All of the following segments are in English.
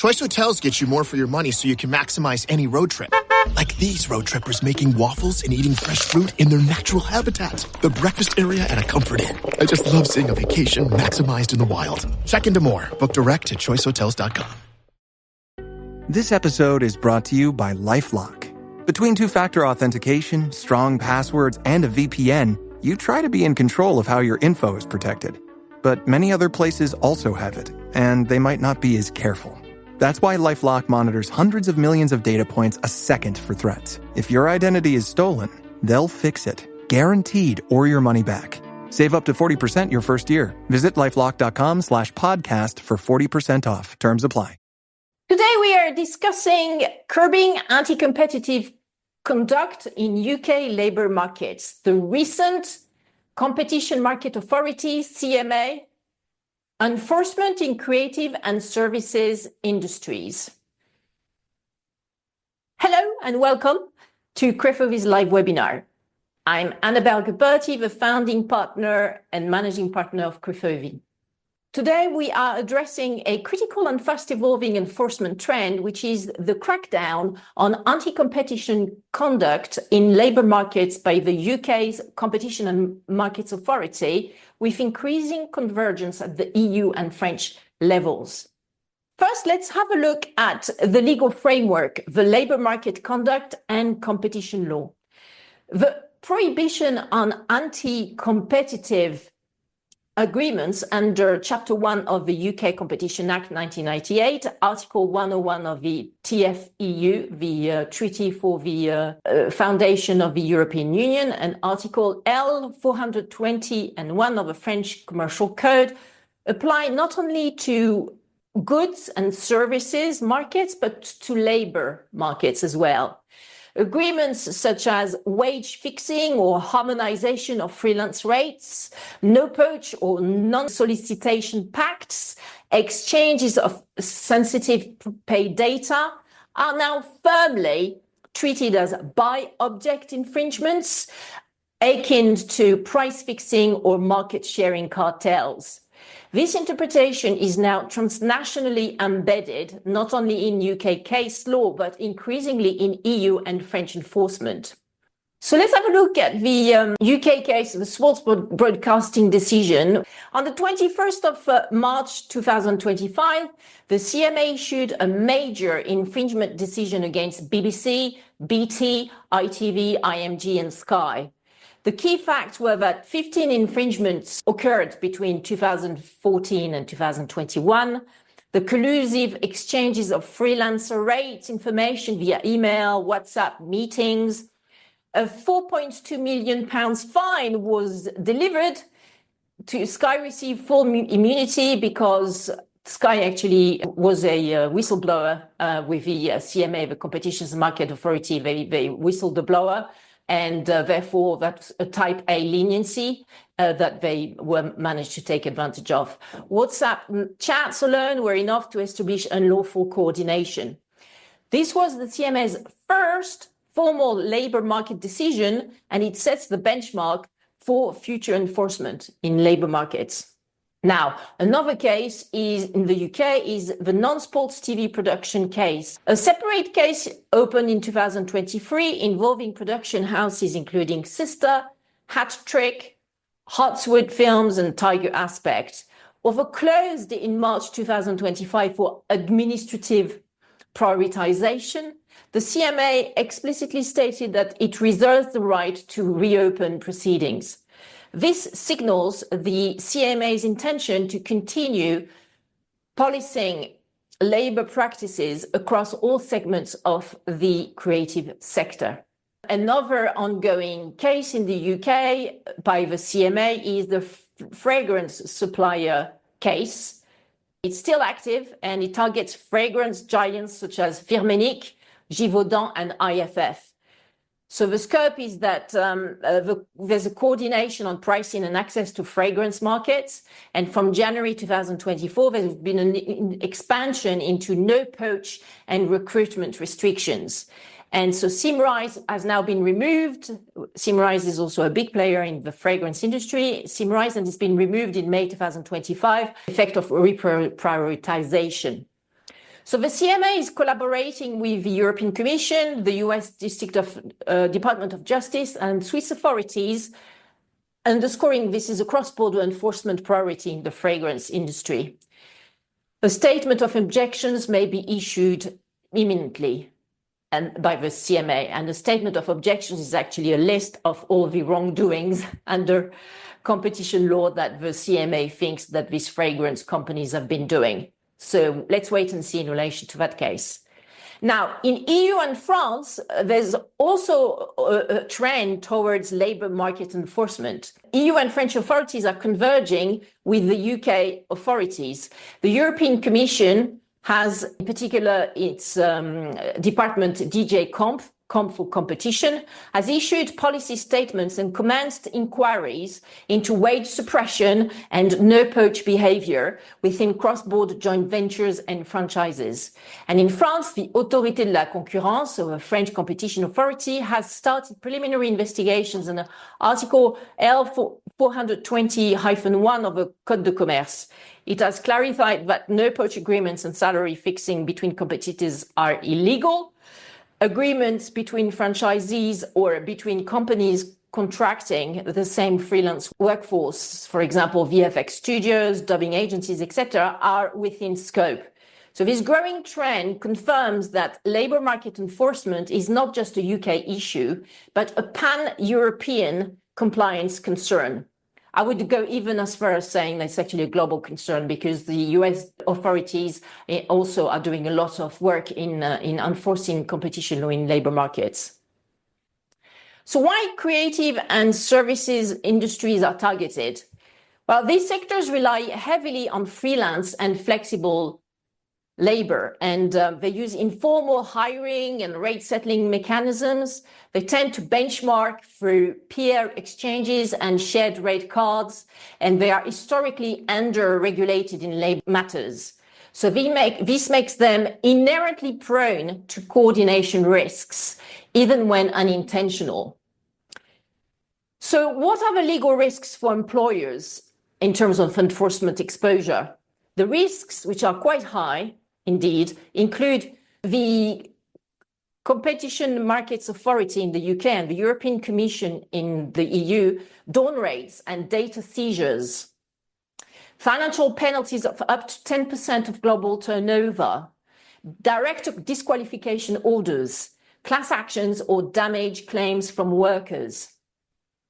Choice Hotels gets you more for your money so you can maximize any road trip. Like these road trippers making waffles and eating fresh fruit in their natural habitat. The breakfast area at a Comfort Inn. I just love seeing a vacation maximized in the wild. Check into more. Book direct at choicehotels.com. This episode is brought to you by LifeLock. Between two-factor authentication, strong passwords, and a VPN, you try to be in control of how your info is protected. But many other places also have it, and they might not be as careful. That's why LifeLock monitors hundreds of millions of data points a second for threats. If your identity is stolen, they'll fix it, guaranteed, or your money back. Save up to 40% your first year. Visit lifelock.com/podcast for 40% off. Terms apply. Today we are discussing curbing anti-competitive conduct in UK labour markets. The recent Competition Market Authority, CMA, enforcement in creative and services industries. Hello and welcome to Crefovi's live webinar. I'm Annabelle Gauberti, the founding partner and managing partner of Crefovi. Today we are addressing a critical and fast evolving enforcement trend, which is the crackdown on anti-competition conduct in labour markets by the UK's Competition and Markets Authority, with increasing convergence at the EU and French levels. First, let's have a look at the legal framework, the labour market conduct and competition law. The prohibition on anti-competitive agreements under Chapter 1 of the UK Competition Act 1998, Article 101 of the TFEU, the Treaty for the Foundation of the European Union, and Article L 420 and 1 of the French Commercial Code apply not only to goods and services markets, but to labour markets as well. Agreements such as wage fixing or harmonization of freelance rates, no-poach or non-solicitation pacts, exchanges of sensitive pay data are now firmly treated as by-object infringements akin to price fixing or market sharing cartels. This interpretation is now transnationally embedded, not only in UK case law, but increasingly in EU and French enforcement. So let's have a look at the UK case, the sports broadcasting decision. On the 21st of March 2025, the CMA issued a major infringement decision against BBC, BT, ITV, IMG and Sky. The key facts were that 15 infringements occurred between 2014 and 2021. The collusive exchanges of freelancer rates information via email, WhatsApp meetings. A £4.2 million fine was delivered to Sky. Received full immunity because Sky actually was a whistleblower with the CMA, the Competition and Market Authority. They whistled the blower. And therefore, that's a type A leniency that they were managed to take advantage of. WhatsApp chats alone were enough to establish unlawful coordination. This was the CMA's first formal labour market decision, and it sets the benchmark for future enforcement in labour markets. Now, another case is in the UK is the non-sports TV production case. A separate case opened in 2023 involving production houses including Sister, Hat Trick, Hartswood Films and Tiger Aspect. Overclosed in March 2025 for administrative prioritization, the CMA explicitly stated that it reserves the right to reopen proceedings. This signals the CMA's intention to continue policing labour practices across all segments of the creative sector. Another ongoing case in the UK by the CMA is the fragrance supplier case. It's still active and it targets fragrance giants such as Firmenich, Givaudan and IFF. So the scope is that there's a coordination on pricing and access to fragrance markets. And from January 2024, there's been an expansion into no-poach and recruitment restrictions. And so Symrise has now been removed. Symrise is also a big player in the fragrance industry. Symrise, and it's been removed in May 2025, effect of reprioritization. So the CMA is collaborating with the European Commission, the US Department of Justice, and Swiss authorities, underscoring this is a cross-border enforcement priority in the fragrance industry. A statement of objections may be issued imminently and by the CMA, and the statement of objections is actually a list of all the wrongdoings under competition law that the CMA thinks that these fragrance companies have been doing. So let's wait and see in relation to that case. Now, in EU and France, there's also a trend towards labour market enforcement. EU and French authorities are converging with the UK authorities. The European Commission has, in particular, its department, DG Comp for Competition, has issued policy statements and commenced inquiries into wage suppression and no-poach behaviour within cross-border joint ventures and franchises. And in France, the Autorité de la Concurrence, so a French competition authority, has started preliminary investigations under Article L420-1 of the Code de Commerce. It has clarified that no-poach agreements and salary fixing between competitors are illegal. Agreements between franchisees or between companies contracting the same freelance workforce, for example, VFX studios, dubbing agencies, etc., are within scope. So this growing trend confirms that labour market enforcement is not just a UK issue, but a pan-European compliance concern. I would go even as far as saying that it's actually a global concern, because the US authorities also are doing a lot of work in enforcing competition law in labour markets. So why creative and services industries are targeted? Well, these sectors rely heavily on freelance and flexible labour, and they use informal hiring and rate settling mechanisms. They tend to benchmark through peer exchanges and shared rate cards, and they are historically under-regulated in labour matters. So this makes them inherently prone to coordination risks, even when unintentional. So what are the legal risks for employers in terms of enforcement exposure? The risks, which are quite high, indeed, include the Competition Markets Authority in the UK and the European Commission in the EU, dawn raids and data seizures, financial penalties of up to 10% of global turnover, direct disqualification orders, class actions or damage claims from workers.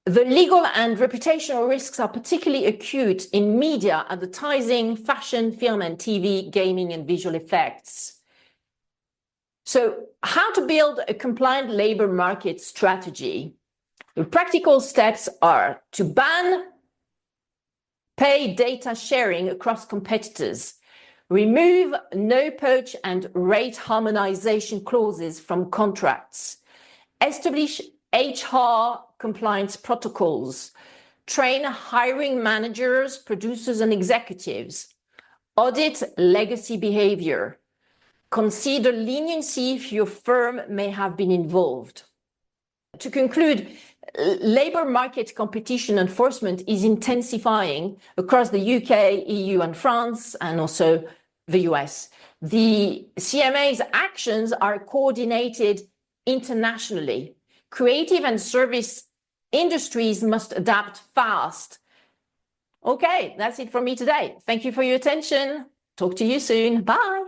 The legal and reputational risks are particularly acute in media, advertising, fashion, film and TV, gaming and visual effects. So how to build a compliant labour market strategy? The practical steps are to ban pay data sharing across competitors, remove no-poach and rate harmonization clauses from contracts, establish HR compliance protocols, train hiring managers, producers and executives, audit legacy behavior, consider leniency if your firm may have been involved. To conclude, labour market competition enforcement is intensifying across the UK, EU and France, and also the US. The CMA's actions are coordinated internationally. Creative and service industries must adapt fast. Okay, that's it from me today. Thank you for your attention. Talk to you soon. Bye.